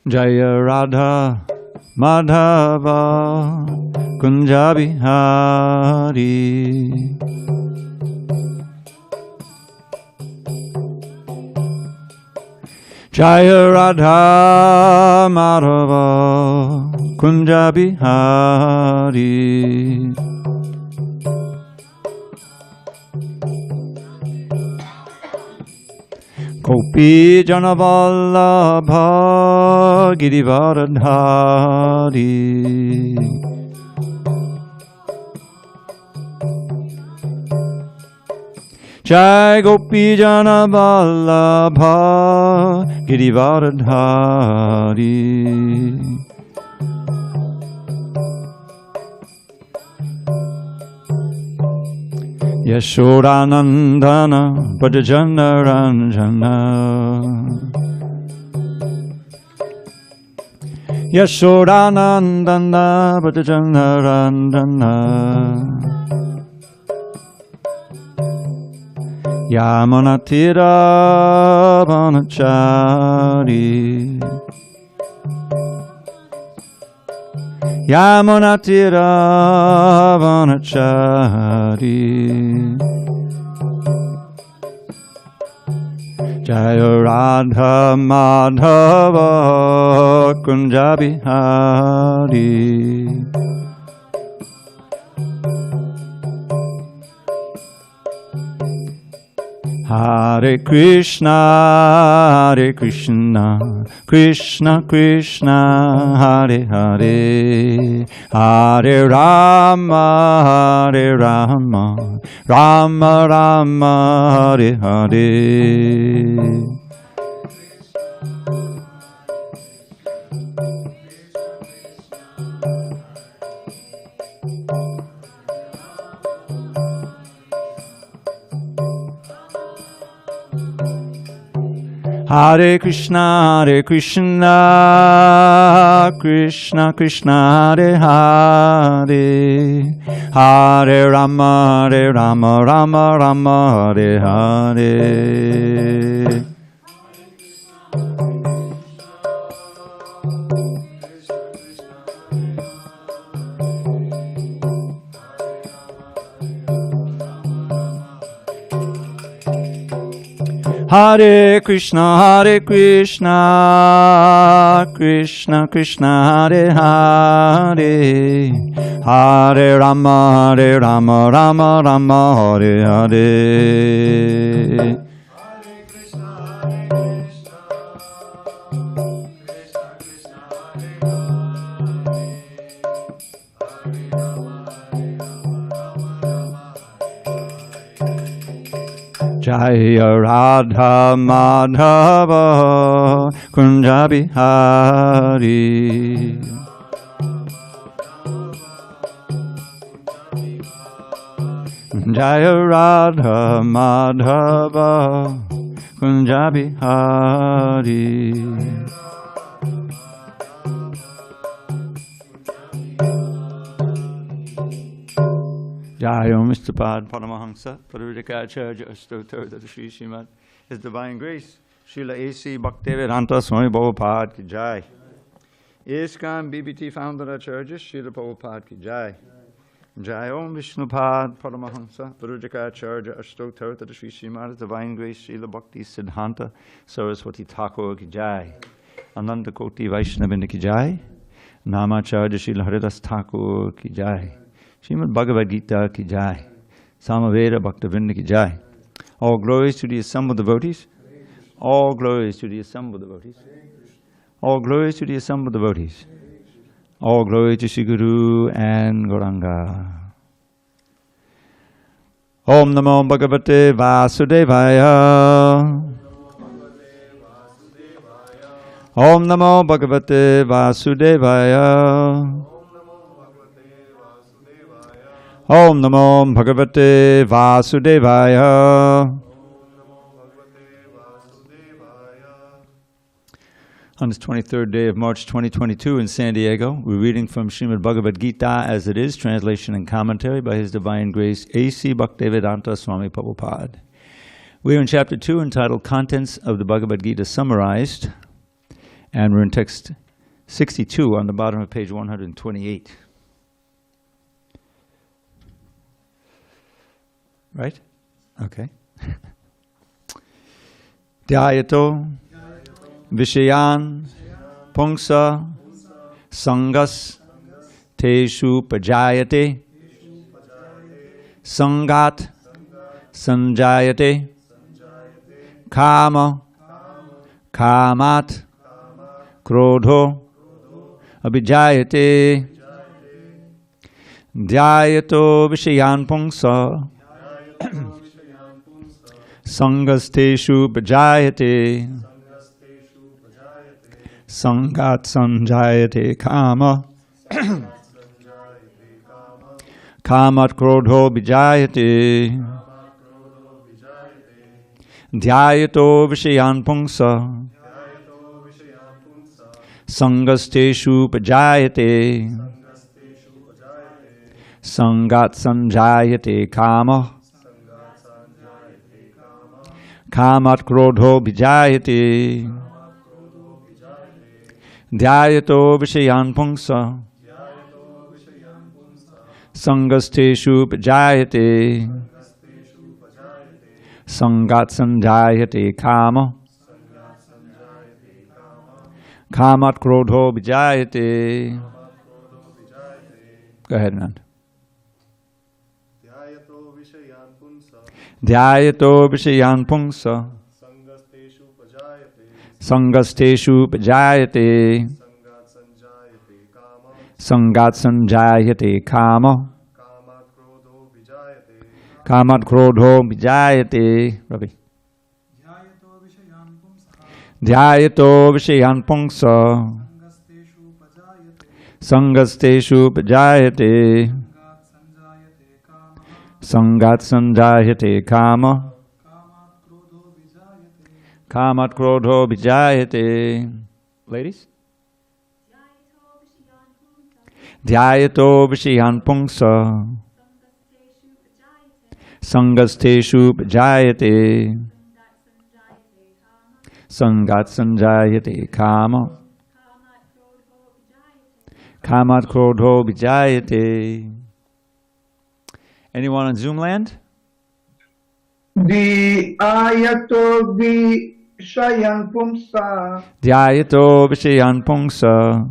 Jaya Radha Madhava Kunja Bihari. Jaya Radha Madhava Kunja Bihari. Gopi Janavallabha Girivaradhari. Jai Gopi Janavallabha Girivaradhari. Yashodanandana Brajajana Ranjana. Yashodanandana Brajajana Ranjana. Yamunatira Vanachari. Yamunatira Vanachari. Jaya Radha Madhava Kunja Bihari. Hare Krishna, Hare Krishna, Krishna Krishna, Hare Hare, Hare Rama, Hare Rama, Rama Rama, Hare Hare. Hare Krishna, Hare Krishna, Krishna Krishna, Hare Hare, Hare Rama, Hare Rama, Rama Rama, Hare Hare. Hare Krishna, Hare Krishna, Krishna Krishna, Hare Hare, Hare Rama, Hare Rama, Rama Rama, Hare Hare. Jaya Radha Madhava Kunja Bihari. Jaya Radha Madhava Kunja Bihari. Jai Om Mr. Pad Paramahamsa Parivajikacharya Astotar Dada Shri Srimad. His Divine Grace Srila A.C. Bhaktivedanta Swami Prabhupada Ki Jai. ISKCON BBT Founder Acharya Srila Prabhupada Ki Jai. Jai Om Vishnupad Paramahamsa Parivajikacharya Astotar Dada Shri Srimad. His Divine Grace Srila Bhakti Siddhanta Saraswati Thakur Ki Jai. Ananda Koti Vaishnavinda Ki Jai. Namacharya Srila Haridas Thakur Ki Jai. Srimad Bhagavad Gita Ki Jai. Samaveda Bhaktivinoda Ki Jai. All glories to the assembled devotees. All glories to the assembled devotees. All glories to the assembled devotees. All glory to Shri Guru and Gauranga. Om Namo Bhagavate Vasudevaya. Om Namo Bhagavate Vasudevaya. Om Namo Bhagavate Vasudevaya. On this 23rd day of March 2022 in San Diego, we're reading from Srimad Bhagavad Gita as it is, translation and commentary by His Divine Grace A.C. Bhaktivedanta Swami Prabhupada. We're in Chapter 2 entitled Contents of the Bhagavad Gita Summarized, And we're in text 62 on the bottom of page 128. Right? Okay. Dhyato Vishayan Pungsa Sangas Teshu Pajayate Sangat Sanjayate Kama Kamat Krodho Abhijayate Dhyato Vishayan Pungsa Sangasteshu Bhajayate Sangat Sanjayate Kama Kamat Krodho Bhijayate Dhyayato Vishayan Pungsa Sangasteshu Bhajayate Sangat Sanjayate Kama Kamat Krodho Bhijayate Dhyayato Vishayan Pungsa Sangasteshu Bhajayate Sangat Sanjayate Kama Kamat Krodho Bhijayate. Go ahead, Anand. Dhyayato Vishayan Pungsa Sangasteshu Pajayate Sangat Sanjayate Kama Kamat Krodho Vijayate. Ravi. Dhyayato Vishayan Pungsa Sangasteshu Pajayate Sangat Sanjayate Kama Kamat Krodho Vijayate. Ladies? Dhyayato Vishayan Pungsa Sangasteshu Pajayate Sangat Sanjayate Kama Kamat Krodho Vijayate. Anyone on Zoom land? Dhyayato Vishayan Pungsa Dhyayato Vishayan Pungsa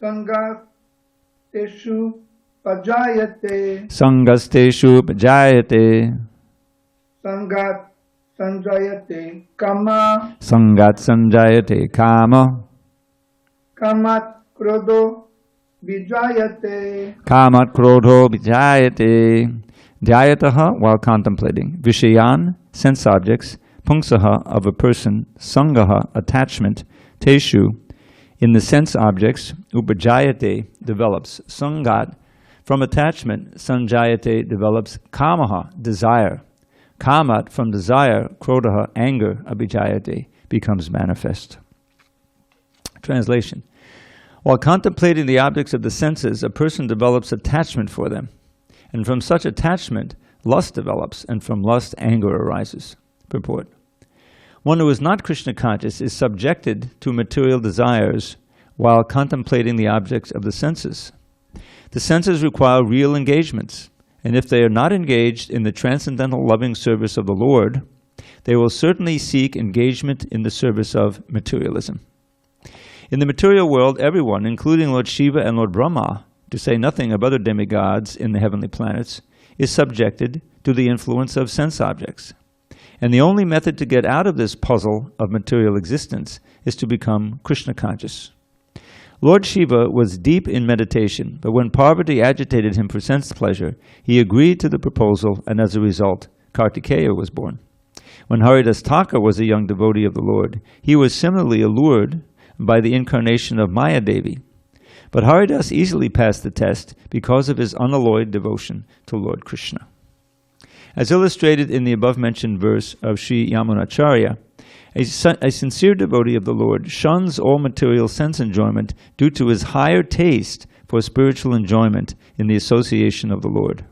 Sangasteshu Pajayate Sangasteshu Pajayate Sangat Sanjayate Kama Sangat Sanjayate Kama Kamat Krodho Vijayate. Kamat Krodho Vijayate. Dhyayataha, while contemplating. Vishayan, sense objects. Pungsaha, of a person. Sangaha, attachment. Teshu, in the sense objects. Upajayate, develops. Sangat, from attachment. Sanjayate, develops. Kamaha, desire. Kamat, from desire. Krodaha, anger. Abhijayate, becomes manifest. Translation. While contemplating the objects of the senses, a person develops attachment for them. And from such attachment, lust develops, and from lust, anger arises. Purport. One who is not Krishna conscious is subjected to material desires while contemplating the objects of the senses. The senses require real engagements, and if they are not engaged in the transcendental loving service of the Lord, they will certainly seek engagement in the service of materialism. In the material world, everyone, including Lord Shiva and Lord Brahma, to say nothing of other demigods in the heavenly planets, is subjected to the influence of sense objects. And the only method to get out of this puzzle of material existence is to become Krishna conscious. Lord Shiva was deep in meditation, but when Parvati agitated him for sense pleasure, he agreed to the proposal, and as a result, Kartikeya was born. When Haridas Thakur was a young devotee of the Lord, he was similarly allured by the incarnation of Maya Devi. But Haridas easily passed the test because of his unalloyed devotion to Lord Krishna. As illustrated in the above-mentioned verse of Sri Yamunacharya, a sincere devotee of the Lord shuns all material sense enjoyment due to his higher taste for spiritual enjoyment in the association of the Lord.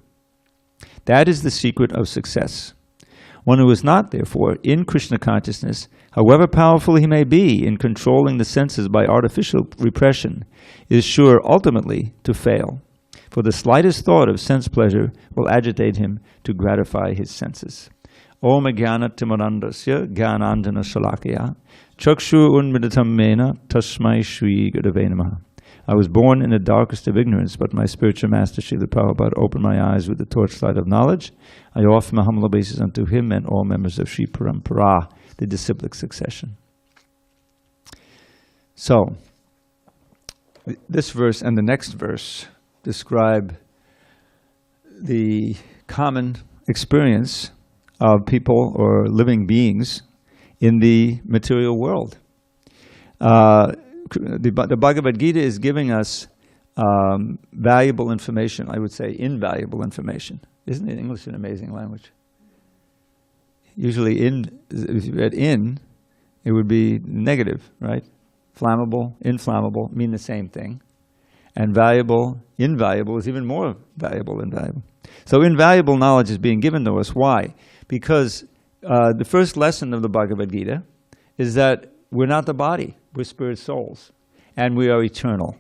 That is the secret of success. One who is not, therefore, in Krishna consciousness, however powerful he may be in controlling the senses by artificial repression, is sure ultimately to fail. For the slightest thought of sense pleasure will agitate him to gratify his senses. Om Jnana Timorandasya Jnanandjana Shalakaya Chakshu Unmidatam Mena Tasmai Shri Gurave Namaha. I was born in the darkest of ignorance, but my spiritual master, Srila Prabhupada, opened my eyes with the torchlight of knowledge. I offer my humble obeisance unto him and all members of Sri Parampara, the disciplic succession. So, this verse and the next verse describe the common experience of people or living beings in the material world. The Bhagavad Gita is giving us valuable information, I would say invaluable information. Isn't it English an amazing language? Usually if you read in, it would be negative, right? Flammable, inflammable mean the same thing. And valuable, invaluable is even more valuable than valuable. So invaluable knowledge is being given to us. Why? Because the first lesson of the Bhagavad Gita is that we're not the body, we're spirit souls, and we are eternal.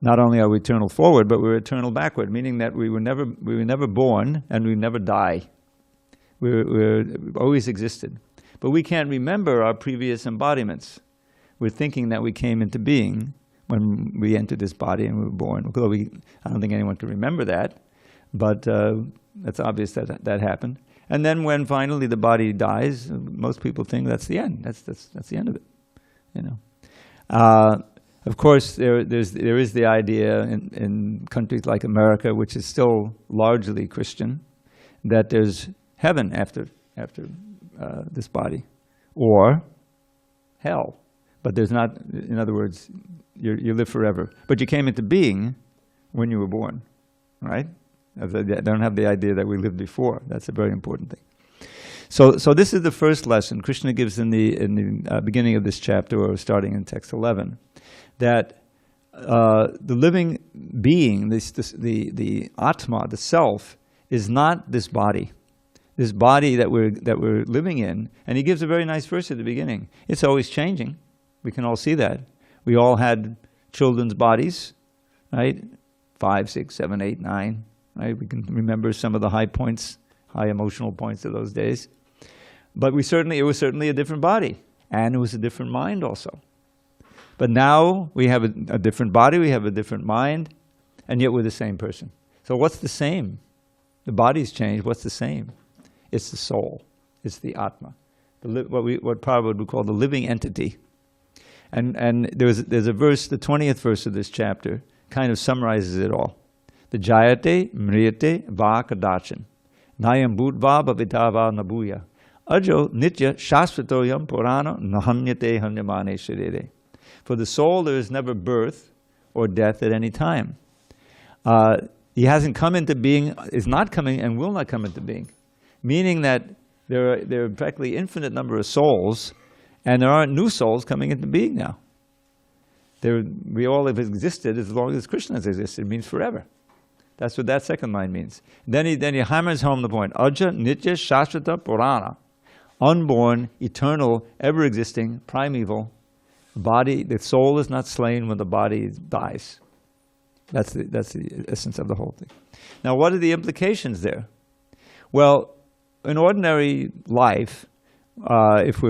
Not only are we eternal forward, but we're eternal backward, meaning that we were never born and we never die. We've always existed. But we can't remember our previous embodiments. We're thinking that we came into being when we entered this body and we were born. Although I don't think anyone can remember that, but it's obvious that happened. And then when finally the body dies, most people think that's the end. That's the end of it. You know. Of course, there is the idea in countries like America, which is still largely Christian, that there's heaven after this body, or hell. But there's not. In other words, you live forever. But you came into being when you were born, right? They don't have the idea that we lived before. That's a very important thing. So this is the first lesson Krishna gives in the beginning of this chapter, or starting in text 11, that the living being, the Atma, the self, is not this body that we're living in. And he gives a very nice verse at the beginning. It's always changing. We can all see that. We all had children's bodies, right? 5, 6, 7, 8, 9. Right? We can remember some of the high points, high emotional points of those days. But it was certainly a different body, and it was a different mind also. But now we have a different body, we have a different mind, and yet we're the same person. So what's the same? The body's changed, what's the same? It's the soul, it's the Atma, what Prabhupada would call the living entity. And there's a verse, the 20th verse of this chapter, kind of summarizes it all. The jayate mriyate va kadachan nayam bhutva bhavitava nabuya ajo nitya shasvatoyam purana nahanyate hanyamane sharire. For the soul there is never birth or death at any time. He hasn't come into being, is not coming, and will not come into being. Meaning that there are practically infinite number of souls, and there aren't new souls coming into being now. We all have existed as long as Krishna has existed. It means forever. That's what that second line means. Then he hammers home the point. Aja nitya shashrata purana. Unborn, eternal, ever-existing, primeval. Body, the soul is not slain when the body dies. That's the essence of the whole thing. Now, what are the implications there? Well, in ordinary life, if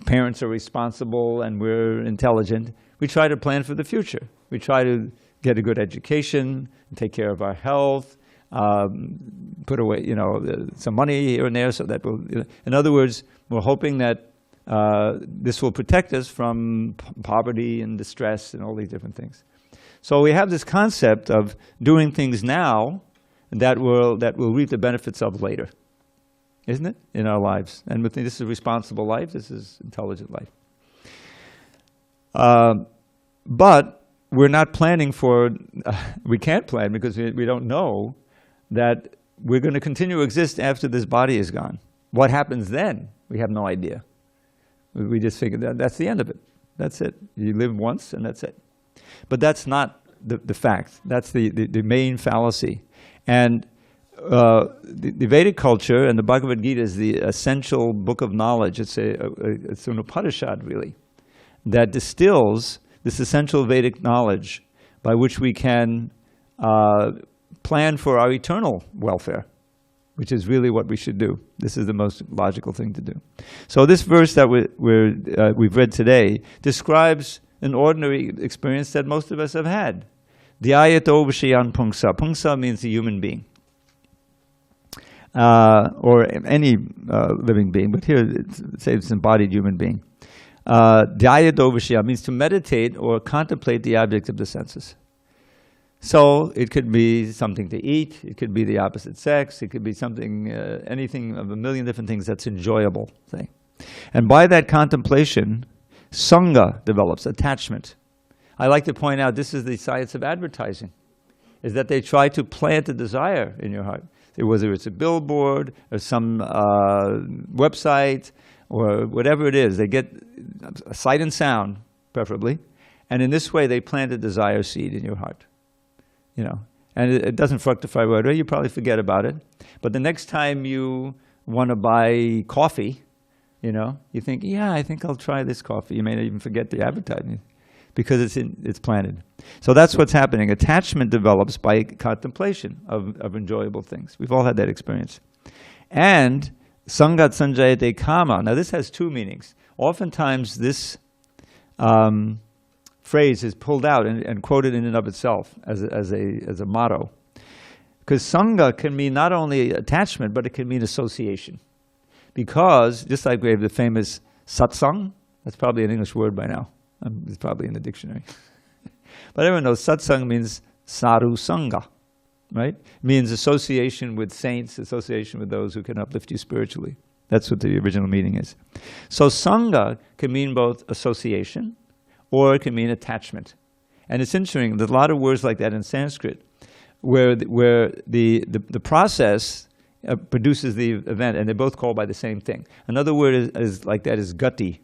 parents are responsible and we're intelligent, we try to plan for the future. We try to get a good education, take care of our health, put away, some money here and there so that we'll, in other words, we're hoping that this will protect us from poverty and distress and all these different things. So we have this concept of doing things now that will reap the benefits of later, isn't it, in our lives? And we think this is a responsible life, this is intelligent life. But we're not planning for, we can't plan because we don't know that we're going to continue to exist after this body is gone. What happens then? We have no idea. We just figure that's the end of it. That's it. You live once and that's it. But that's not the fact. That's the main fallacy. And the Vedic culture and the Bhagavad Gita is the essential book of knowledge. It's an Upanishad, really, that distills this essential Vedic knowledge by which we can plan for our eternal welfare, which is really what we should do. This is the most logical thing to do. So this verse that we've read today describes an ordinary experience that most of us have had. Dhyayato vishyan pungsa. Pungsa means a human being. Or any living being, but here it says embodied human being. Dhyayato vishya means to meditate or contemplate the object of the senses. So it could be something to eat, it could be the opposite sex, it could be something, anything of a million different things that's enjoyable. Say. And by that contemplation, sangha develops, attachment. I like to point out this is the science of advertising, is that they try to plant a desire in your heart. Whether it's a billboard or some website or whatever it is, they get a sight and sound, preferably, and in this way they plant a desire seed in your heart. You know, and it doesn't fructify right away. You probably forget about it, but the next time you want to buy coffee, you know, you think, yeah, I think I'll try this coffee. You may not even forget the advertising because it's planted. So that's what's happening. Attachment develops by contemplation of enjoyable things. We've all had that experience. And sangat sanjayate kama. Now this has two meanings. Oftentimes this phrase is pulled out and quoted in and of itself as a motto. Because sangha can mean not only attachment, but it can mean association. Because, just like we have the famous satsang, that's probably an English word by now. It's probably in the dictionary. But everyone knows satsang means sadhu sangha, right? It means association with saints, association with those who can uplift you spiritually. That's what the original meaning is. So sangha can mean both association, or it can mean attachment. And it's interesting, there's a lot of words like that in Sanskrit, where the process produces the event, and they're both called by the same thing. Another word is like that is gati.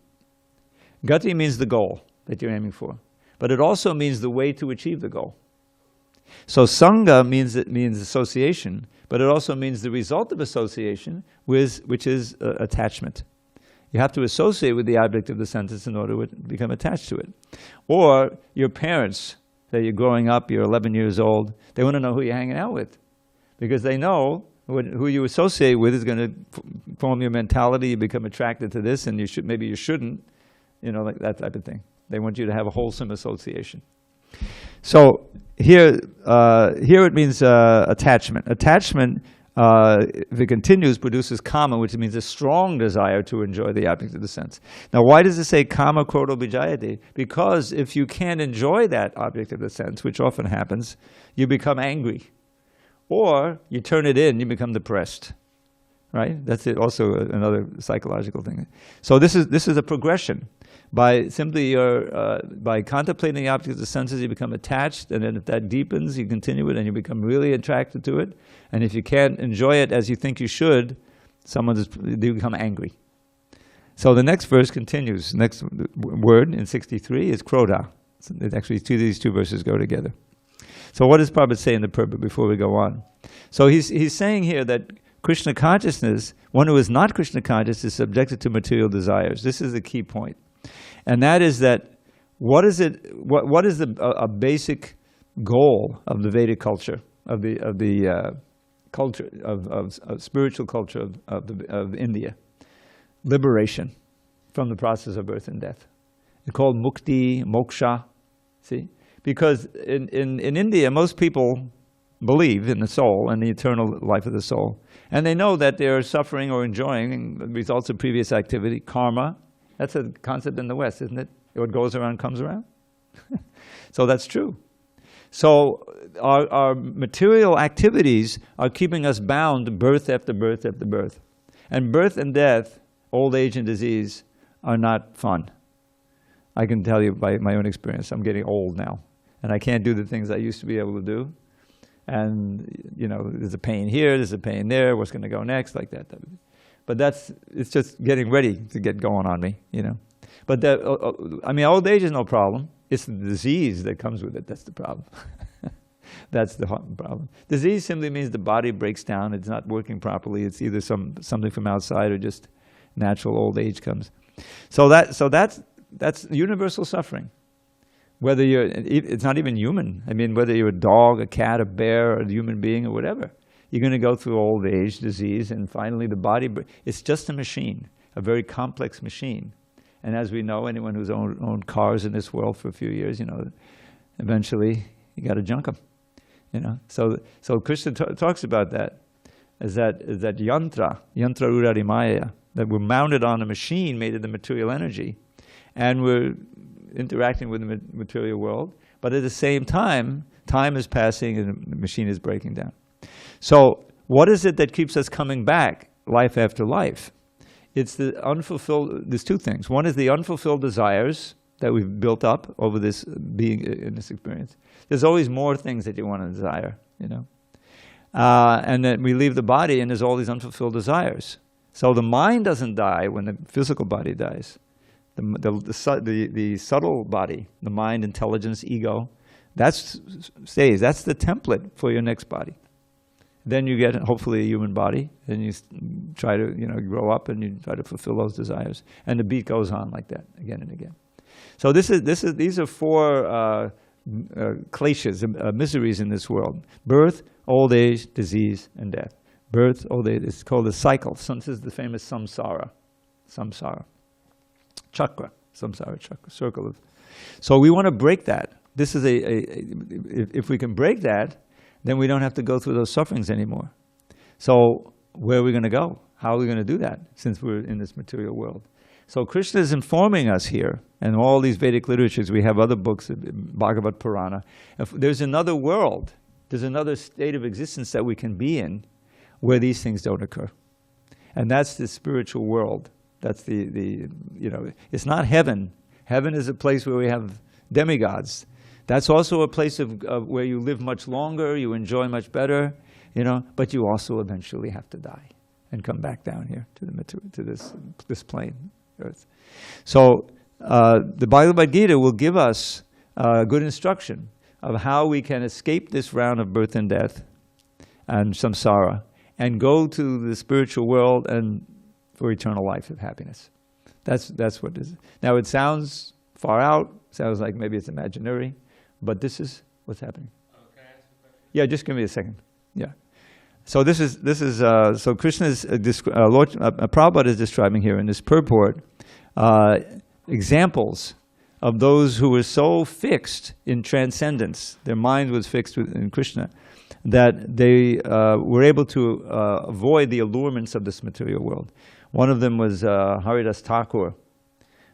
Gati means the goal that you're aiming for, but it also means the way to achieve the goal. So sangha means association, but it also means the result of association, which is attachment. You have to associate with the object of the senses in order to become attached to it. Or your parents, say you're growing up, you're 11 years old, they want to know who you're hanging out with, because they know who you associate with is going to form your mentality. You become attracted to this, and maybe you shouldn't, you know, like that type of thing. They want you to have a wholesome association. So here it means attachment. Attachment, if it continues, produces kama, which means a strong desire to enjoy the object of the sense. Now, why does it say kama krodo bijayate? Because if you can't enjoy that object of the sense, which often happens, you become angry. Or you turn it in, you become depressed. Right? That's it. Also another psychological thing. So this is a progression. By simply by contemplating the object of the senses, you become attached, and then if that deepens, you continue it, and you become really attracted to it. And if you can't enjoy it as you think you should, you become angry. So the next verse continues. Next word in 63 is kroda. So actually, these two verses go together. So what does Prabhupada say in the purport before we go on? So he's saying here that Krishna consciousness, one who is not Krishna conscious, is subjected to material desires. This is the key point. And that is that what is a basic goal of the Vedic culture, of the culture of spiritual culture of India? Liberation from the process of birth and death. It's called mukti, moksha. See? Because in India, most people believe in the soul and the eternal life of the soul. And they know that they're suffering or enjoying results of previous activity, karma. That's a concept in the West, isn't it? What goes around comes around. So that's true. So our material activities are keeping us bound birth after birth after birth. And birth and death, old age and disease, are not fun. I can tell you by my own experience, I'm getting old now. And I can't do the things I used to be able to do. And, you know, there's a pain here, there's a pain there, what's going to go next, like that. But it's just getting ready to get going on me, you know. But old age is no problem. It's the disease that comes with it that's the problem. That's the problem. Disease simply means the body breaks down. It's not working properly. It's either something from outside or just natural old age comes. So that's universal suffering. Whether it's not even human. I mean, whether you're a dog, a cat, a bear, a human being, or whatever, you're going to go through old age, disease, and finally the body. It's just a machine, a very complex machine. And as we know, anyone who's owned cars in this world for a few years, eventually you got to junk them. So Krishna talks about that as that yantra urarimaya, that we're mounted on a machine made of the material energy, and we're interacting with the material world. But at the same time is passing and the machine is breaking down. So what is it that keeps us coming back life after life? It's the unfulfilled, there's two things. One is the unfulfilled desires that we've built up over this being in this experience. There's always more things that you want to desire, and then we leave the body and there's all these unfulfilled desires. So the mind doesn't die when the physical body dies. The subtle body, the mind, intelligence, ego, that stays. That's the template for your next body. Then you get, hopefully, a human body, and you try to, grow up and you try to fulfill those desires. And the beat goes on like that, again and again. So these are four kleshas, miseries in this world. Birth, old age, disease, and death. Birth, old age, it's called a cycle. This is the famous samsara. Chakra, samsara chakra, circle of. So we want to break that. This is if we can break that, then we don't have to go through those sufferings anymore. So where are we going to go? How are we going to do that since we're in this material world? So Krishna is informing us here, and all these Vedic literatures, we have other books, Bhagavad Purana. If there's another world, there's another state of existence that we can be in where these things don't occur. And that's the spiritual world. That's it's not heaven. Heaven is a place where we have demigods. That's also a place of where you live much longer, you enjoy much better, but you also eventually have to die and come back down here to this plane, earth. So the Bhagavad Gita will give us good instruction of how we can escape this round of birth and death and samsara and go to the spiritual world and for eternal life of happiness. That's what it is. Now it sounds far out, sounds like maybe it's imaginary, but this is what's happening. Can I ask a question? Yeah, just give me a second. Yeah. So so Krishna is Lord Prabhupada is describing here in this purport examples of those who were so fixed in transcendence, their mind was fixed in Krishna, that they were able to avoid the allurements of this material world. One of them was Haridas Thakur,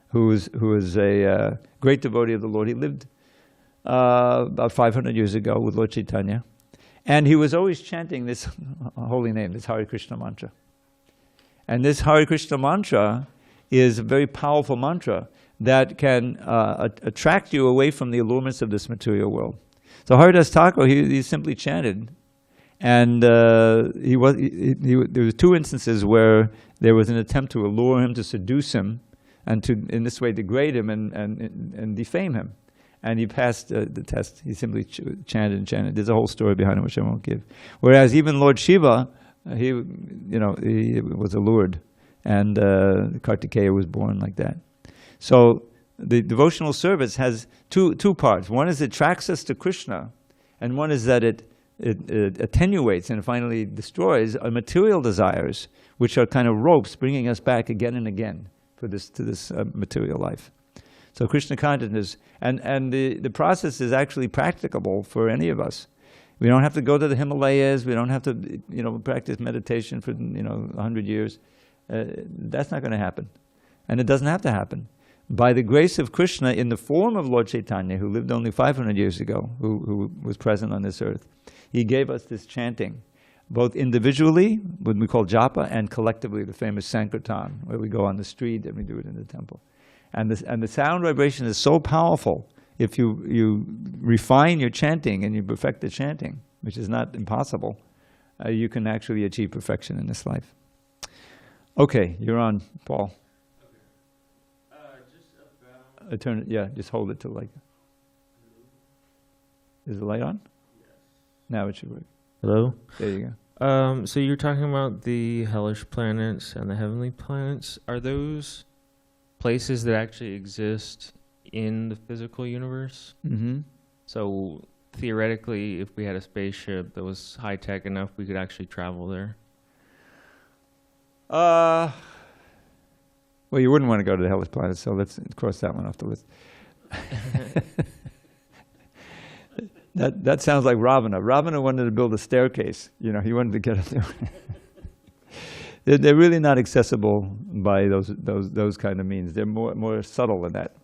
who was a great devotee of the Lord. He lived about 500 years ago with Lord Chaitanya. And he was always chanting this holy name, this Hare Krishna mantra. And this Hare Krishna mantra is a very powerful mantra that can attract you away from the allurements of this material world. So Haridas Thakur, he simply chanted. And there were two instances where there was an attempt to allure him, to seduce him, and to, in this way, degrade him and defame him. And he passed the test. He simply chanted and chanted. There's a whole story behind it, which I won't give. Whereas even Lord Shiva, he was allured, and Kartikeya was born like that. So the devotional service has two parts. One is it attracts us to Krishna, and one is that it attenuates and finally destroys our material desires, which are kind of ropes bringing us back again and again to this material life. So Krishna consciousness, and the process is actually practicable for any of us. We don't have to go to the Himalayas. We don't have to practice meditation for 100 years. That's not going to happen, and it doesn't have to happen. By the grace of Krishna in the form of Lord Chaitanya, who lived only 500 years ago, who was present on this earth, he gave us this chanting, both individually, what we call japa, and collectively, the famous Sankirtan, where we go on the street and we do it in the temple. And the sound vibration is so powerful. If you refine your chanting and you perfect the chanting, which is not impossible, you can actually achieve perfection in this life. Okay, you're on, Paul. Okay. Just about... Just hold it to like... Is the light on? Yes. Now it should work. Hello? There you go. So you're talking about the hellish planets and the heavenly planets. Are those places that actually exist in the physical universe? Mm-hmm. So theoretically, if we had a spaceship that was high-tech enough, we could actually travel there? Well, you wouldn't want to go to the hellish planets, so let's cross that one off the list. That sounds like Ravana. Ravana wanted to build a staircase. You know, he wanted to get up there. They're really not accessible by those kind of means. They're more subtle than that.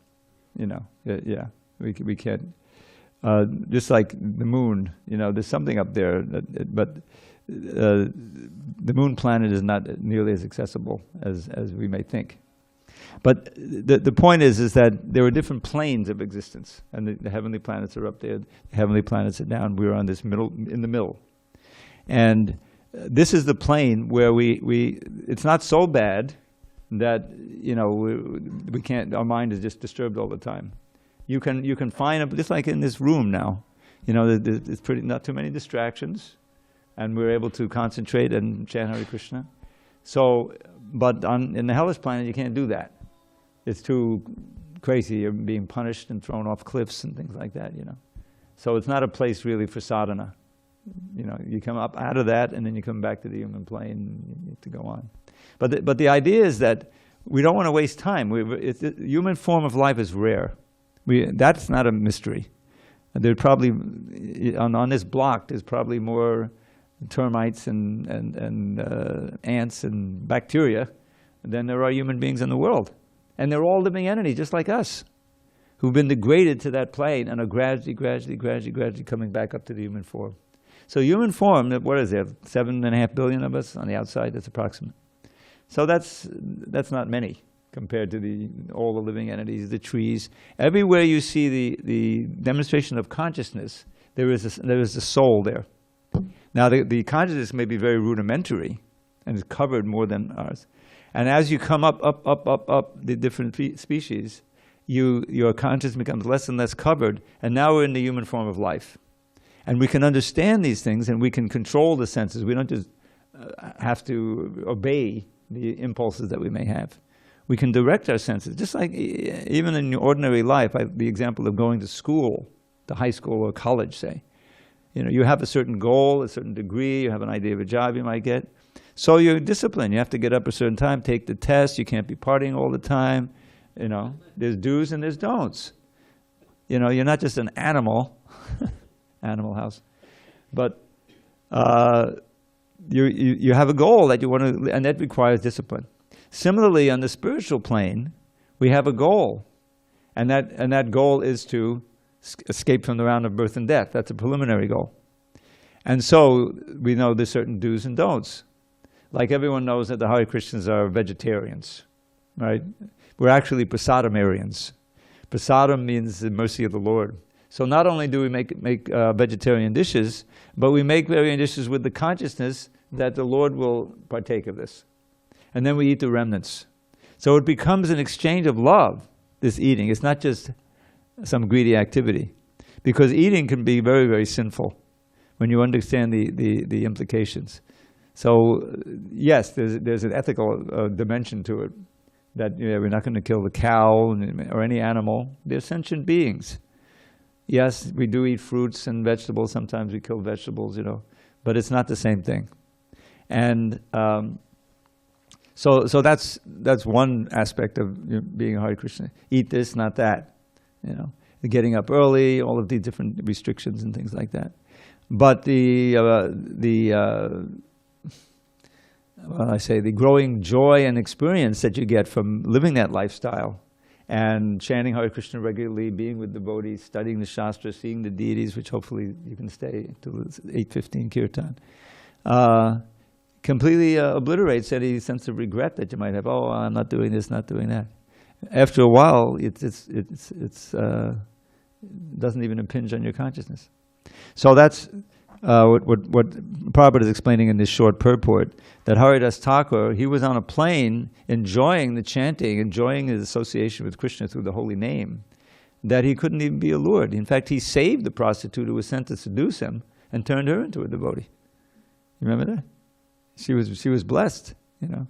You know, yeah, we can't. Just like the moon, you know, there's something up there, but the moon planet is not nearly as accessible as we may think. But the point is that there are different planes of existence, and the heavenly planets are up there, the heavenly planets are down. We're on this in the middle. And this is the plane where it's not so bad that, you know, we can't, our mind is just disturbed all the time. You can find, just like in this room now, you know, there's not too many distractions, and we're able to concentrate and chant Hare Krishna. So, but in the hellish planet, you can't do that. It's too crazy. You're being punished and thrown off cliffs and things like that, you know. So it's not a place really for sadhana. You know, you come up out of that, and then you come back to the human plane, and you have to go on. But the idea is that we don't want to waste time. The human form of life is rare. That's not a mystery. There probably on this block there's probably more termites and ants and bacteria than there are human beings in the world, and they're all living entities just like us, who've been degraded to that plane and are gradually coming back up to the human form. So human form, what is there? 7.5 billion of us on the outside. That's approximate. So that's not many compared to all the living entities, the trees. Everywhere you see the demonstration of consciousness, there is a soul there. Now the consciousness may be very rudimentary and is covered more than ours. And as you come up the different species, your consciousness becomes less and less covered, and now we're in the human form of life. And we can understand these things, and we can control the senses. We don't just have to obey the impulses that we may have. We can direct our senses, just like even in ordinary life. The example of going to school, to high school or college, say. You know, you have a certain goal, a certain degree, you have an idea of a job you might get. So you're disciplined. You have to get up a certain time, take the test. You can't be partying all the time. You know, there's do's and there's don'ts. You know, you're not just an animal, Animal House, but you have a goal that you want to, and that requires discipline. Similarly, on the spiritual plane, we have a goal, and that goal is to escape from the round of birth and death. That's a preliminary goal. And so we know there's certain do's and don'ts. Like everyone knows that the Hare Krishnas are vegetarians, right? We're actually prasadamarians. Prasadam means the mercy of the Lord. So not only do we make vegetarian dishes, but we make vegetarian dishes with the consciousness that the Lord will partake of this. And then we eat the remnants. So it becomes an exchange of love, this eating. It's not just some greedy activity. Because eating can be very, very sinful when you understand the implications. So yes, there's an ethical dimension to it, that we're not going to kill the cow or any animal. They're sentient beings. Yes, we do eat fruits and vegetables. Sometimes we kill vegetables, you know, but it's not the same thing. And so that's one aspect of being a Hare Krishna. Eat this, not that. You know, getting up early, all of these different restrictions and things like that. But the growing joy and experience that you get from living that lifestyle and chanting Hare Krishna regularly, being with devotees, studying the Shastra, seeing the deities, which hopefully you can stay till 8:15 kirtan, completely obliterates any sense of regret that you might have. Oh, I'm not doing this, not doing that. After a while, it doesn't even impinge on your consciousness. So that's what Prabhupada is explaining in this short purport, that Haridas Thakur, he was on a plane enjoying the chanting, enjoying his association with Krishna through the holy name, that he couldn't even be allured. In fact, he saved the prostitute who was sent to seduce him and turned her into a devotee. You remember that? She was blessed, you know.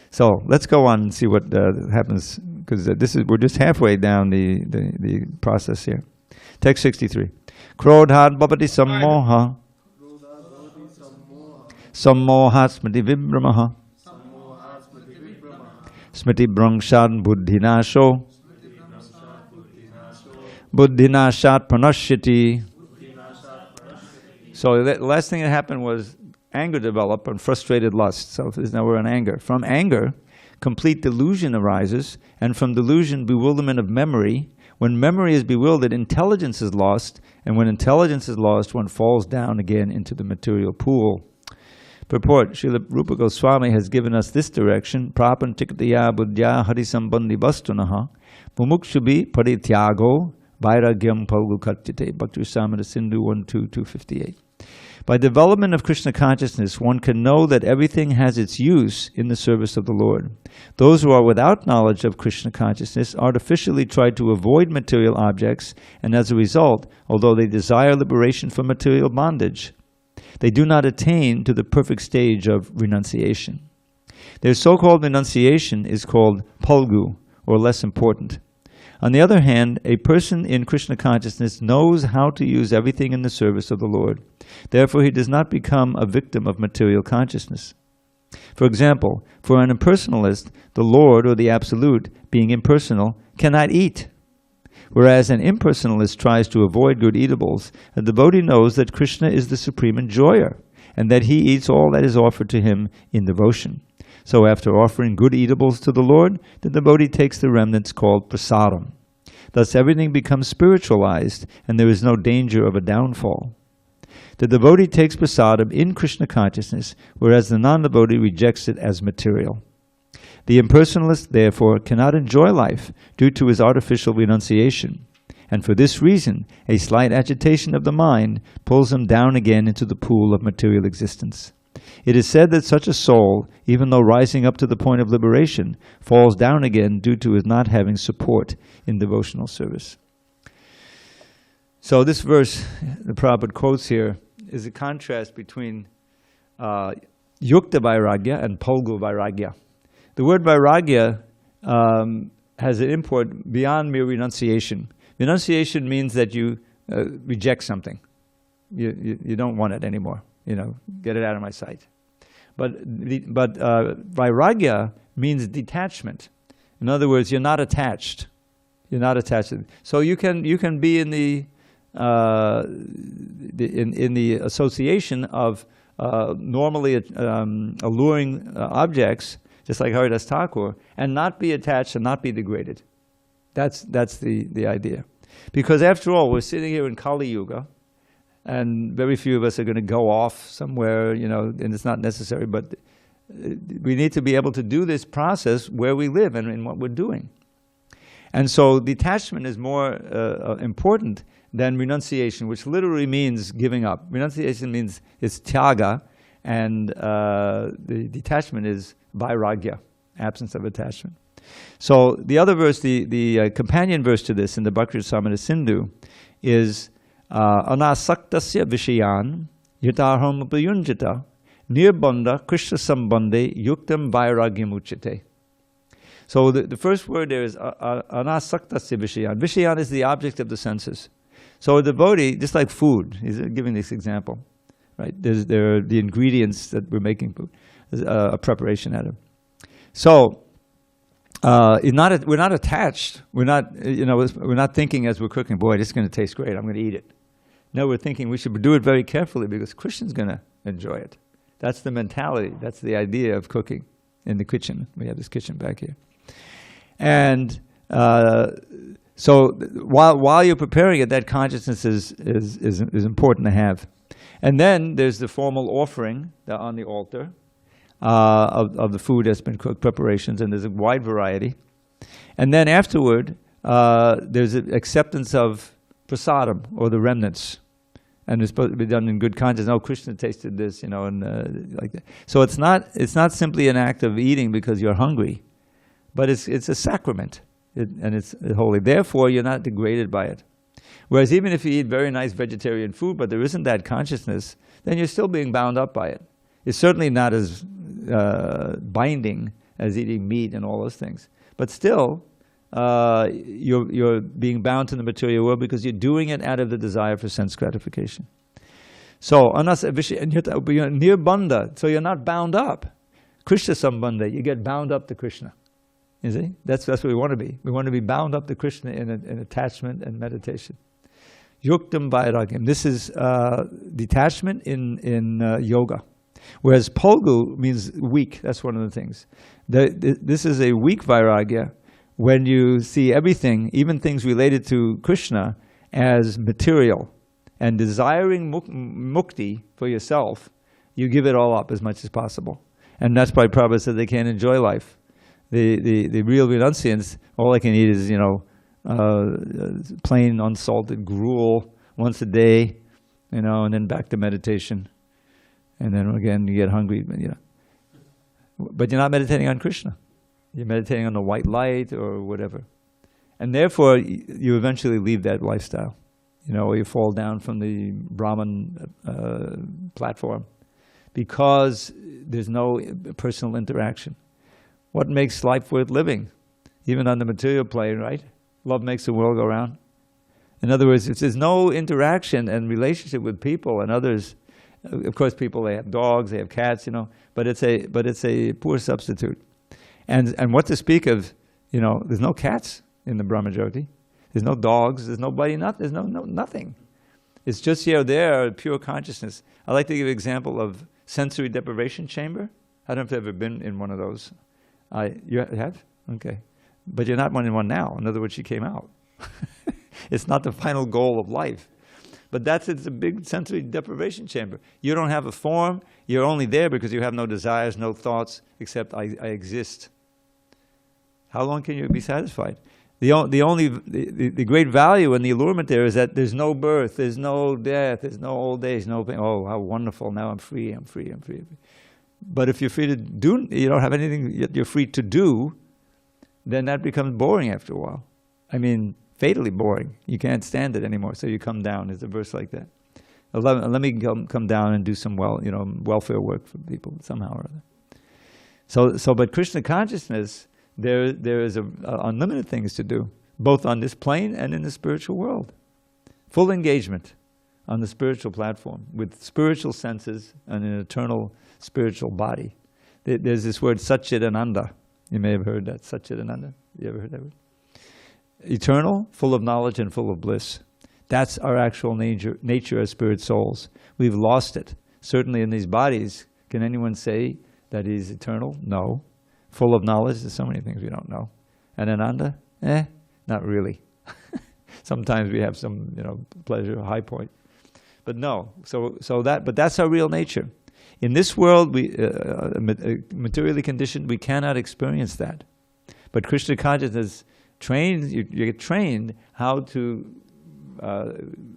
So let's go on and see what happens, because we're just halfway down the process here. Text 63. Krodhat bhavati sammoha sammohat smriti vibramaha smriti brangshad buddhinasho buddhinashat pranashyati. So the last thing that happened was anger developed and frustrated lust. So now we're on anger. From anger, complete delusion arises, and from delusion, bewilderment of memory. When memory is bewildered, intelligence is lost, and when intelligence is lost, one falls down again into the material pool. Purport: Srila Rupa Goswami has given us this direction: Prapan tikataya buddhya harisambandhi vastunaha mumukshubi parityago vairagyam palgukatyate. Bhakti Rasamrita Sindhu 1.2.258. By development of Krishna consciousness, one can know that everything has its use in the service of the Lord. Those who are without knowledge of Krishna consciousness artificially try to avoid material objects, and as a result, although they desire liberation from material bondage, they do not attain to the perfect stage of renunciation. Their so-called renunciation is called palgu, or less important. On the other hand, a person in Krishna consciousness knows how to use everything in the service of the Lord. Therefore, he does not become a victim of material consciousness. For example, for an impersonalist, the Lord, or the Absolute, being impersonal, cannot eat. Whereas an impersonalist tries to avoid good eatables, a devotee knows that Krishna is the supreme enjoyer, and that he eats all that is offered to him in devotion. So after offering good eatables to the Lord, the devotee takes the remnants called prasadam. Thus everything becomes spiritualized, and there is no danger of a downfall. The devotee takes prasadam in Krishna consciousness, whereas the non-devotee rejects it as material. The impersonalist, therefore, cannot enjoy life due to his artificial renunciation. And for this reason, a slight agitation of the mind pulls him down again into the pool of material existence. It is said that such a soul, even though rising up to the point of liberation, falls down again due to his not having support in devotional service. So this verse, the Prabhupada quotes here, is a contrast between yukta vairagya and palgu vairagya. The word vairagya has an import beyond mere renunciation. Renunciation means that you reject something. You don't want it anymore. You know, get it out of my sight. But vairagya means detachment. In other words, you're not attached. You're not attached. So you can be in the association of normally alluring objects, just like Haridas Thakur, and not be attached and not be degraded. That's the idea. Because after all, we're sitting here in Kali Yuga, and very few of us are going to go off somewhere, you know, and it's not necessary, but we need to be able to do this process where we live and in what we're doing. And so detachment is more important than renunciation, which literally means giving up. Renunciation means it's tyaga, and the detachment is vairagya, absence of attachment. So the other verse, the companion verse to this in the Bhakti Rasamrita Sindhu is anasaktasya vishayan yatarham upayunjita nirbandha krishna sambandhe yuktam vairagyam uchate. So the first word there is anasaktasya vishayan. Vishayan is the object of the senses. So a devotee, just like food, he's giving this example, right? There are the ingredients that we're making food, a preparation out of. So we're not attached. We're not thinking as we're cooking, boy, this is going to taste great, I'm going to eat it. No, we're thinking we should do it very carefully because Krishna's going to enjoy it. That's the mentality. That's the idea of cooking in the kitchen. We have this kitchen back here. And so while you're preparing it, that consciousness is important to have. And then there's the formal offering on the altar of the food that's been cooked, preparations, and there's a wide variety. And then afterward, there's an acceptance of prasadam, or the remnants. And it's supposed to be done in good conscience. Oh, Krishna tasted this, you know, and like that. So it's not simply an act of eating because you're hungry, but it's a sacrament, and it's holy. Therefore, you're not degraded by it. Whereas even if you eat very nice vegetarian food, but there isn't that consciousness, then you're still being bound up by it. It's certainly not as binding as eating meat and all those things. But still, you're being bound to the material world because you're doing it out of the desire for sense gratification. So, nirbandha, so you're not bound up. Krishna sambandha, you get bound up to Krishna. You see? That's what we want to be. We want to be bound up to Krishna in attachment and meditation. Yuktam vairagyam. This is detachment in yoga. Whereas polgu means weak. That's one of the things. This is a weak vairagya when you see everything, even things related to Krishna, as material. And desiring mukti for yourself, you give it all up as much as possible. And that's why Prabhupada said they can't enjoy life. The real renunciants, all they can eat is, plain unsalted gruel once a day, and then back to meditation. And then again, you get hungry, But you're not meditating on Krishna. You're meditating on the white light or whatever. And therefore, you eventually leave that lifestyle. Or you fall down from the Brahman platform because there's no personal interaction. What makes life worth living? Even on the material plane, right? Love makes the world go round. In other words, if there's no interaction and relationship with people and others, of course, people, they have dogs, they have cats, but it's a poor substitute. And what to speak of, there's no cats in the Brahmajyoti. There's no dogs, there's nobody, there's nothing. It's just here or there, pure consciousness. I like to give an example of sensory deprivation chamber. I don't know if you've ever been in one of those. You have? Okay. But you're not in one now. In other words, you came out. It's not the final goal of life. But it's a big sensory deprivation chamber. You don't have a form. You're only there because you have no desires, no thoughts, except I exist. How long can you be satisfied? The great value and the allurement there is that there's no birth, there's no death, there's no old age, no pain. Oh, how wonderful! Now I'm free. I'm free. I'm free. But if you're free to do, you don't have anything you're free to do, then that becomes boring after a while. I mean, fatally boring. You can't stand it anymore, so you come down. There's a verse like that. Let me come down and do some welfare work for people somehow or other. But Krishna consciousness, there is unlimited things to do, both on this plane and in the spiritual world. Full engagement on the spiritual platform with spiritual senses and an eternal spiritual body. There's this word Satchidananda. You may have heard that, Satchidananda. You ever heard that word? Eternal, full of knowledge and full of bliss. That's our actual nature as spirit souls. We've lost it. Certainly in these bodies, can anyone say that he's eternal? No. Full of knowledge, there's so many things we don't know. And Ananda? Not really. Sometimes we have some, pleasure, high point. But no. But that's our real nature. In this world, we materially conditioned, we cannot experience that. But Krishna consciousness you get trained how to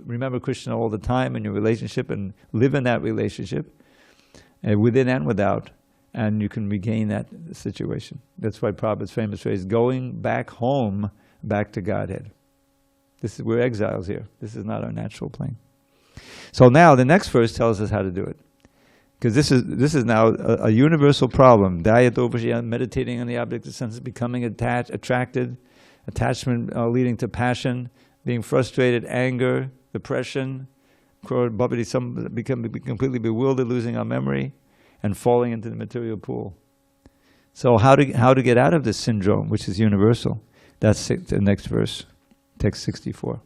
remember Krishna all the time in your relationship and live in that relationship, within and without, and you can regain that situation. That's why Prabhupada's famous phrase, going back home, back to Godhead. We're exiles here. This is not our natural plane. So now the next verse tells us how to do it. Because this is now a universal problem. Meditating on the object of senses, becoming attracted, attachment leading to passion, being frustrated, anger, depression, become completely bewildered, losing our memory, and falling into the material pool. So how to get out of this syndrome, which is universal? That's the next verse, text 64.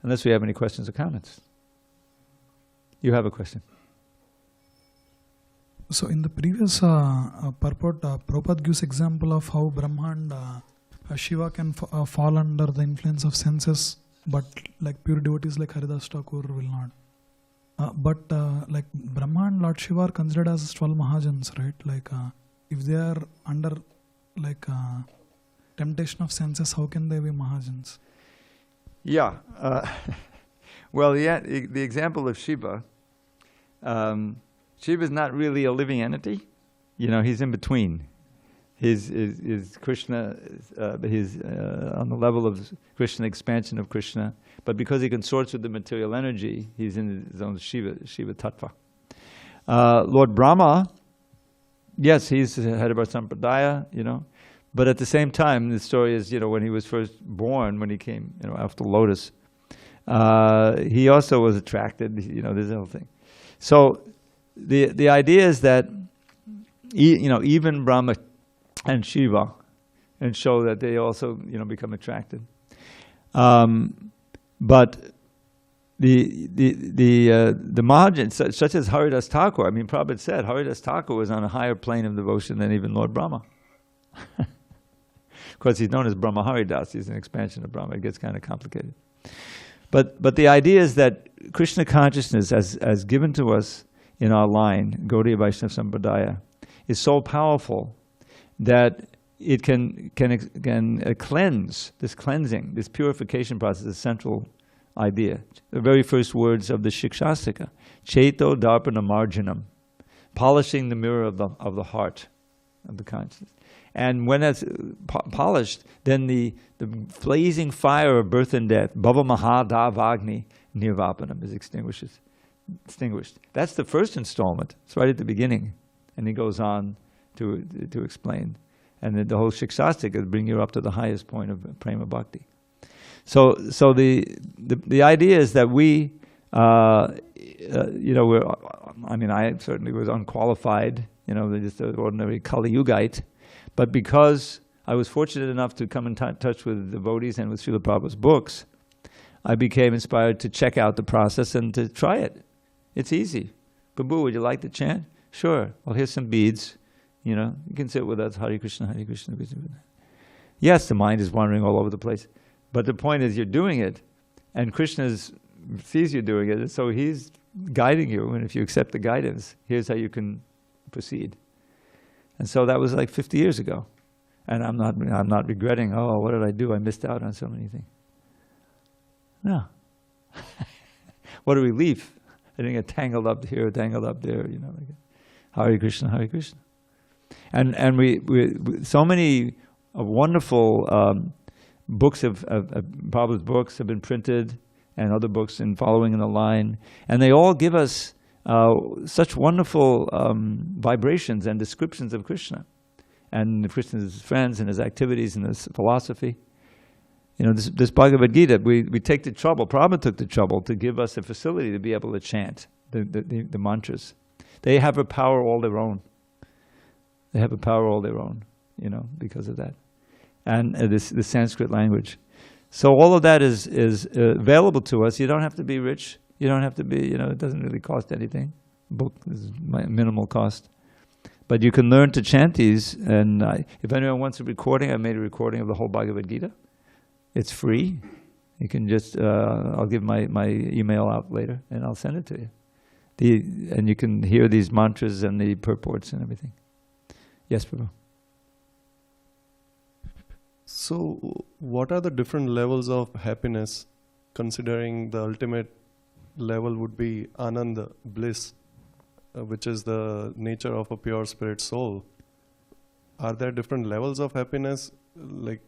Unless we have any questions or comments. You have a question. So in the previous purport, Prabhupada gives example of how Brahma and Shiva can fall under the influence of senses, but like pure devotees like Haridas Thakur will not. But like Brahma and Lord Shiva are considered as 12 Mahajans, right? Like if they are under like temptation of senses, how can they be Mahajans? Yeah. Well, the example of Shiva, Shiva is not really a living entity. He's in between. His Krishna, he's on the level of Krishna, expansion of Krishna. But because he consorts with the material energy, he's in his own Shiva Tattva. Lord Brahma, yes, he's the head of our sampradaya, but at the same time, the story is, when he was first born, when he came, after lotus, he also was attracted, this whole thing. So the idea is that, even Brahma and Shiva, and show that they also, become attracted. But the Mahajans, such as Haridas Thakur, Prabhupada said Haridas Thakur was on a higher plane of devotion than even Lord Brahma. Of course, he's known as Brahma Haridas. He's an expansion of Brahma. It gets kind of complicated. But the idea is that Krishna consciousness, as given to us in our line, Gaudiya Vaishnava Sampradaya, is so powerful that it can cleanse, this cleansing, this purification process, the central idea. The very first words of the Shikshastika, Cheto Darpana Marjanam, polishing the mirror of the heart, of the consciousness. And when that's polished, then the blazing fire of birth and death, Bhava Mahadavagni Nirvapanam, is extinguished. That's the first installment. It's right at the beginning. And he goes on to explain. And then the whole Shikshastika will bring you up to the highest point of Prema Bhakti. So the idea is that we, I certainly was unqualified, just an ordinary Kali Yugite. But because I was fortunate enough to come in touch with devotees and with Srila Prabhupada's books, I became inspired to check out the process and to try it. It's easy. Prabhu, would you like to chant? Sure. Well, here's some beads. You can sit with us. Hare Krishna, Hare Krishna, Krishna. Yes, the mind is wandering all over the place. But the point is you're doing it, and Krishna sees you doing it, and so he's guiding you. And if you accept the guidance, here's how you can proceed. And so that was like 50 years ago. And I'm not regretting, what did I do? I missed out on so many things. No. What a relief. I didn't get tangled up here, tangled up there, Hare Krishna, Hare Krishna. And we so many wonderful books of Prabhupada's books have been printed, and other books in following in the line, and they all give us such wonderful vibrations and descriptions of Krishna and Krishna's friends and his activities and his philosophy. This Bhagavad Gita, we take the trouble, Prabhupada took the trouble to give us a facility to be able to chant the mantras. They have a power all their own. They have a power all their own, because of that. And the Sanskrit language. So all of that is available to us. You don't have to be rich. You don't have to be, it doesn't really cost anything. Book is minimal cost. But you can learn to chant these. And if anyone wants a recording, I made a recording of the whole Bhagavad Gita. It's free. You can just, I'll give my email out later, and I'll send it to you. And you can hear these mantras and the purports and everything. Yes, Prabhu. So, what are the different levels of happiness, considering the ultimate level would be Ananda, bliss, which is the nature of a pure spirit soul? Are there different levels of happiness? Like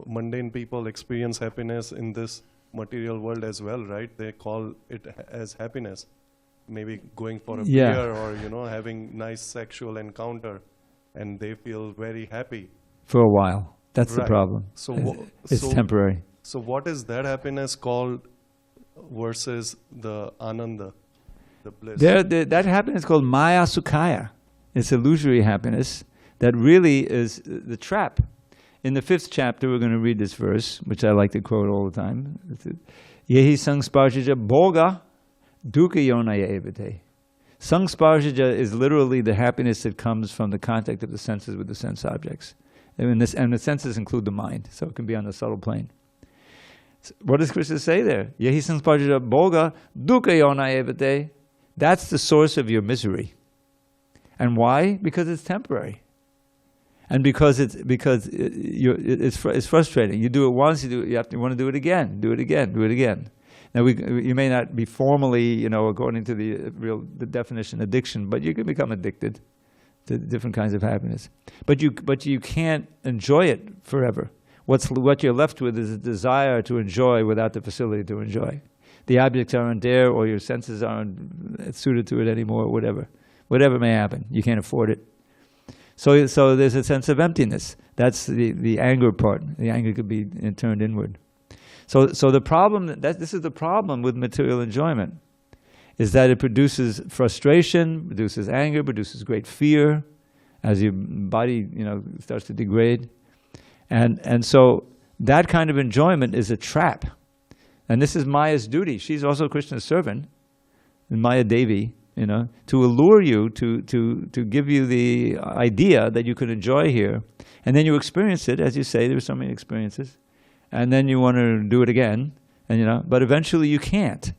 mundane people experience happiness in this material world as well, right? They call it as happiness. Maybe going for a beer or, having nice sexual encounter, and they feel very happy. For a while. That's right. The problem. It's temporary. So what is that happiness called versus the Ananda, the bliss? That happiness is called Maya Sukhaya. It's illusory happiness that really is the trap. In the 5th chapter, we're going to read this verse, which I like to quote all the time. Yehi sangsparshaja bhoga dukkha yonaya evate. Sangsparshaja is literally the happiness that comes from the contact of the senses with the sense objects. And the senses include the mind, so it can be on the subtle plane. So what does Krishna say there? Yehi sangsparshaja bhoga dukkha yonaya evate. That's the source of your misery. And why? Because it's temporary. And because it's frustrating. You do it once, you want to do it again, do it again, do it again. Now you may not be formally, according to the definition, addiction, but you can become addicted the different kinds of happiness. But you can't enjoy it forever. What you're left with is a desire to enjoy without the facility to enjoy. The objects aren't there, or your senses aren't suited to it anymore, whatever may happen. You can't afford it. So there's a sense of emptiness. That's the anger part. The anger could be turned inward. So the problem, this is the problem with material enjoyment, is that it produces frustration, produces anger, produces great fear, as your body, starts to degrade. And so that kind of enjoyment is a trap. And this is Maya's duty. She's also Krishna's servant, and Maya Devi, to allure you, to give you the idea that you can enjoy here. And then you experience it, as you say, there's so many experiences. And then you want to do it again, but eventually you can't.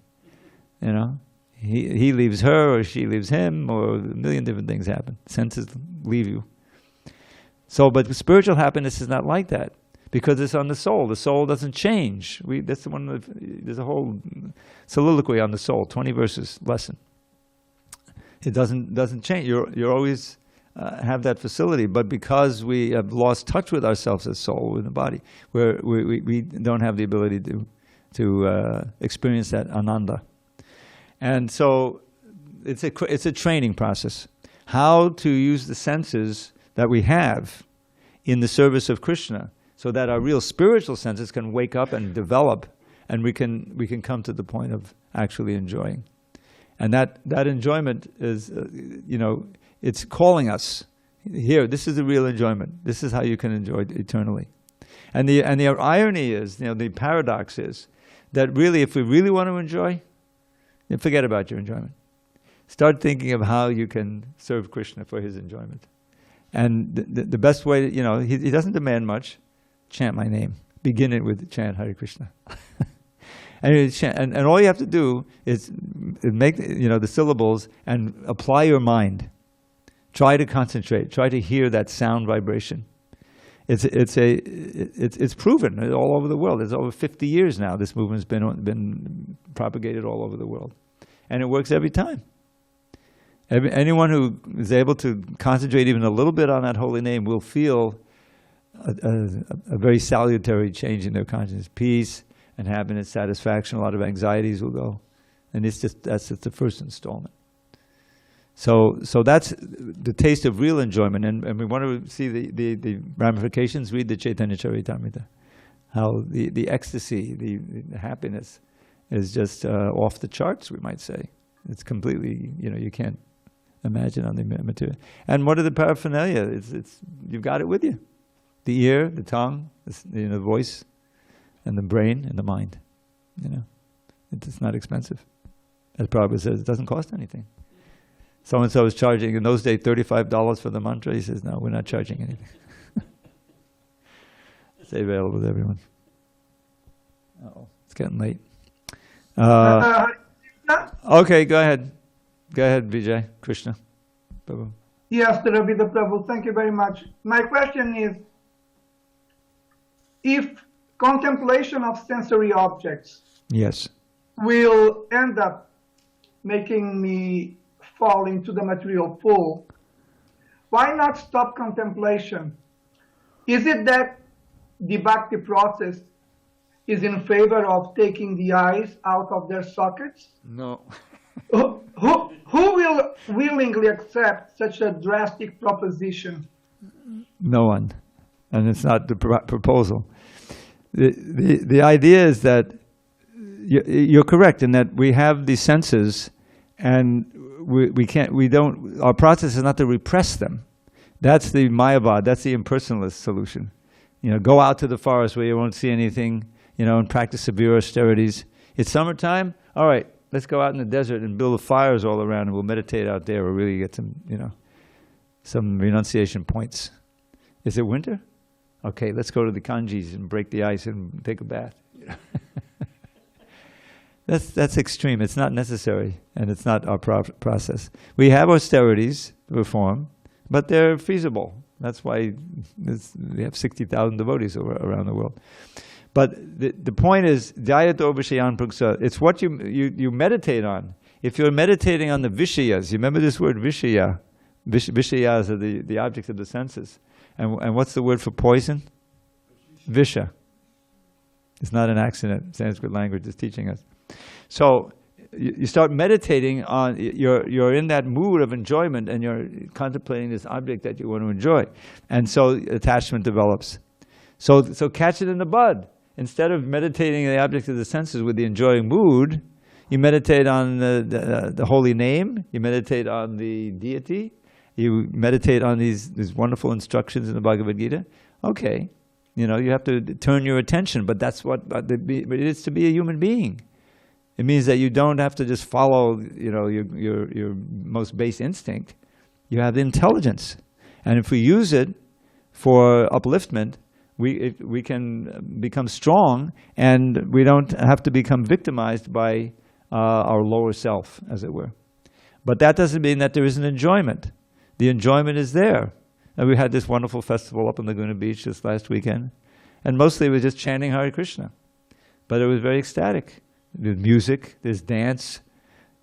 He leaves her, or she leaves him, or a million different things happen. Senses leave you. But spiritual happiness is not like that, because it's on the soul. The soul doesn't change. There's a whole soliloquy on the soul, 20 verses lesson. It doesn't change. You're always have that facility, but because we have lost touch with ourselves as soul in the body, we don't have the ability to experience that ananda. And so it's a training process. How to use the senses that we have in the service of Krishna, so that our real spiritual senses can wake up and develop, and we can come to the point of actually enjoying. And that enjoyment is, it's calling us here. This is the real enjoyment. This is how you can enjoy it eternally. And the irony is, the paradox is that really, if we really want to enjoy, then forget about your enjoyment. Start thinking of how you can serve Krishna for his enjoyment. And the best way, he doesn't demand much. Chant my name. Begin it with chant Hare Krishna. And all you have to do is make the syllables and apply your mind. Try to concentrate. Try to hear that sound vibration. It's proven all over the world. It's over 50 years now. This movement's been propagated all over the world, and it works every time. Anyone who is able to concentrate even a little bit on that holy name will feel a very salutary change in their consciousness. Peace and happiness, satisfaction, a lot of anxieties will go. And that's just the first installment. So that's the taste of real enjoyment. And we want to see the ramifications. Read the Chaitanya Charitamrita. How the ecstasy, the happiness is just off the charts, we might say. It's completely, you can't imagine on the material. And what are the paraphernalia? It's you've got it with you. The ear, the tongue, the voice, and the brain, and the mind. It's not expensive. As Prabhupada says, it doesn't cost anything. So-and-so is charging, in those days, $35 for the mantra. He says, no, we're not charging anything. It's available to everyone. Uh-oh, it's getting late. Okay, go ahead. Go ahead, Vijay. Krishna. Prabhu. Yes, Dravida Prabhu, thank you very much. My question is, if contemplation of sensory objects will end up making me fall into the material pool, why not stop contemplation? Is it that the bhakti process is in favor of taking the eyes out of their sockets? No. Who will willingly accept such a drastic proposition? No one. And it's not the proposal. The idea is that you're correct in that we have these senses, and our process is not to repress them. That's the Mayavad, that's the impersonalist solution. Go out to the forest where you won't see anything, and practice severe austerities. It's summertime, all right, let's go out in the desert and build fires all around, and we'll meditate out there. We'll really get some renunciation points. Is it winter? Okay, let's go to the kanjis and break the ice and take a bath. That's extreme. It's not necessary, and it's not our process. We have austerities to perform, but they're feasible. That's why we have 60,000 devotees around the world. But the point is, Dhyato Vishayan Pruksa, it's what you meditate on. If you're meditating on the Vishayas, you remember this word Vishaya, Vishayas are the objects of the senses. And what's the word for poison? Visha. It's not an accident. Sanskrit language is teaching us. So you start meditating on, you're in that mood of enjoyment and you're contemplating this object that you want to enjoy. And so attachment develops. So catch it in the bud. Instead of meditating on the object of the senses with the enjoying mood, you meditate on the holy name, you meditate on the deity, you meditate on these wonderful instructions in the Bhagavad Gita. Okay, you have to turn your attention, but that's what it is to be a human being. It means that you don't have to just follow, your most base instinct. You have the intelligence, and if we use it for upliftment, we can become strong, and we don't have to become victimized by our lower self, as it were. But that doesn't mean that there isn't enjoyment. The enjoyment is there. And we had this wonderful festival up on Laguna Beach this last weekend, and mostly it was just chanting Hare Krishna, but it was very ecstatic. There's music, there's dance,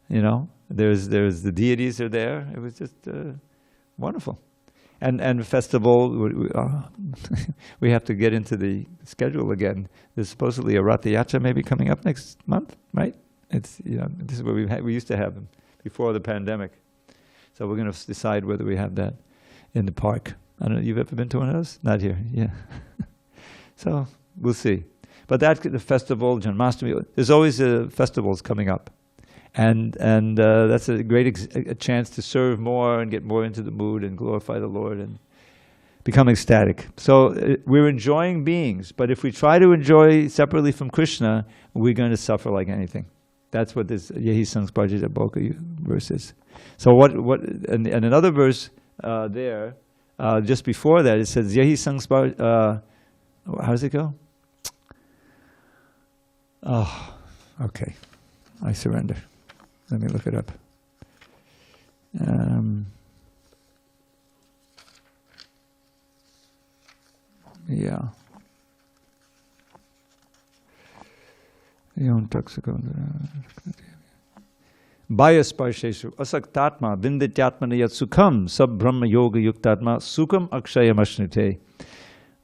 there's the deities are there. It was just wonderful. And festival, we have to get into the schedule again. There's supposedly a Ratha Yatra maybe coming up next month, right? It's this is what we used to have them before the pandemic. So we're going to decide whether we have that in the park. I don't know, you've ever been to one of those? Not here, yeah. So we'll see. But the festival, Janmashtami, there's always festivals coming up. And that's a great a chance to serve more and get more into the mood and glorify the Lord and become ecstatic. So we're enjoying beings, but if we try to enjoy separately from Krishna, we're going to suffer like anything. That's what this Yehi Sangs Bhajita Boka verse is. So and another verse there, just before that, it says Yehi Sangs Bhajita, how does it go? Oh, okay. I surrender. Let me look it up. Yeah. Bayasparsheshu asaktatma vindityatmana yat sukham sab brahma yoga yuktatma sukham akshayam ashnute.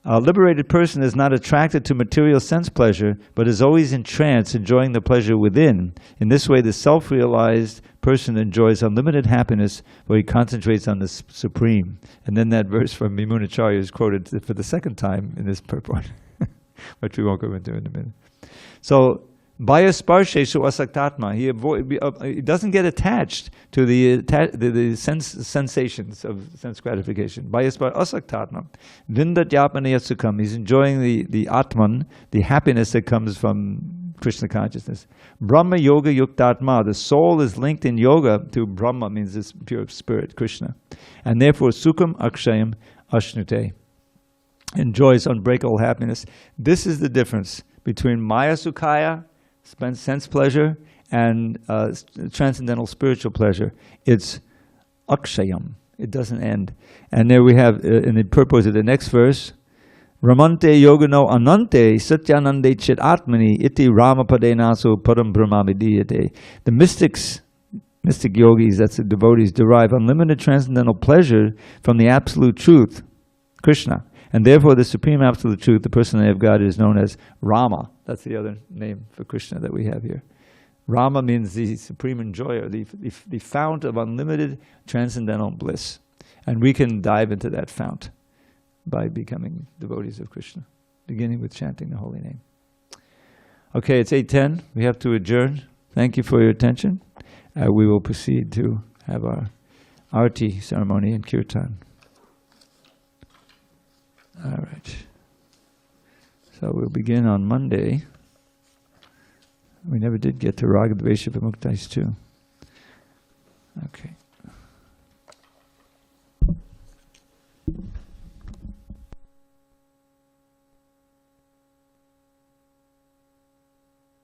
A liberated person is not attracted to material sense pleasure, but is always in trance, enjoying the pleasure within. In this way, the self-realized person enjoys unlimited happiness, where he concentrates on the Supreme. And then that verse from Vimunacharya is quoted for the second time in this purport, which we won't go into in a minute. So, Bayasparsheshu asaktatma, he doesn't get attached to the sensations of sense gratification. Bayaspar asaktatma, vindatyapana yatsukam, he's enjoying the atman, the happiness that comes from Krishna consciousness. Brahma yoga yuktatma, the soul is linked in yoga to Brahma, means this pure spirit, Krishna. And therefore, sukham akshayam ashnute, enjoys unbreakable happiness. This is the difference between maya sukhaya, sense pleasure, and transcendental spiritual pleasure. It's akshayam. It doesn't end. And there we have, in the purpose of the next verse, Ramante yogano anante satyanande chit atmani iti ramapadenaso param brahmamidiyate. The mystic yogis, that's the devotees, derive unlimited transcendental pleasure from the absolute truth, Krishna. And therefore, the supreme absolute truth, the personality of God, is known as Rama. That's the other name for Krishna that we have here. Rama means the supreme enjoyer, the fount of unlimited transcendental bliss. And we can dive into that fount by becoming devotees of Krishna, beginning with chanting the holy name. Okay, it's 8:10. We have to adjourn. Thank you for your attention. We will proceed to have our arati ceremony and kirtan. All right. So we'll begin on Monday. We never did get to Raga Dvesha Vimuktais too. Okay.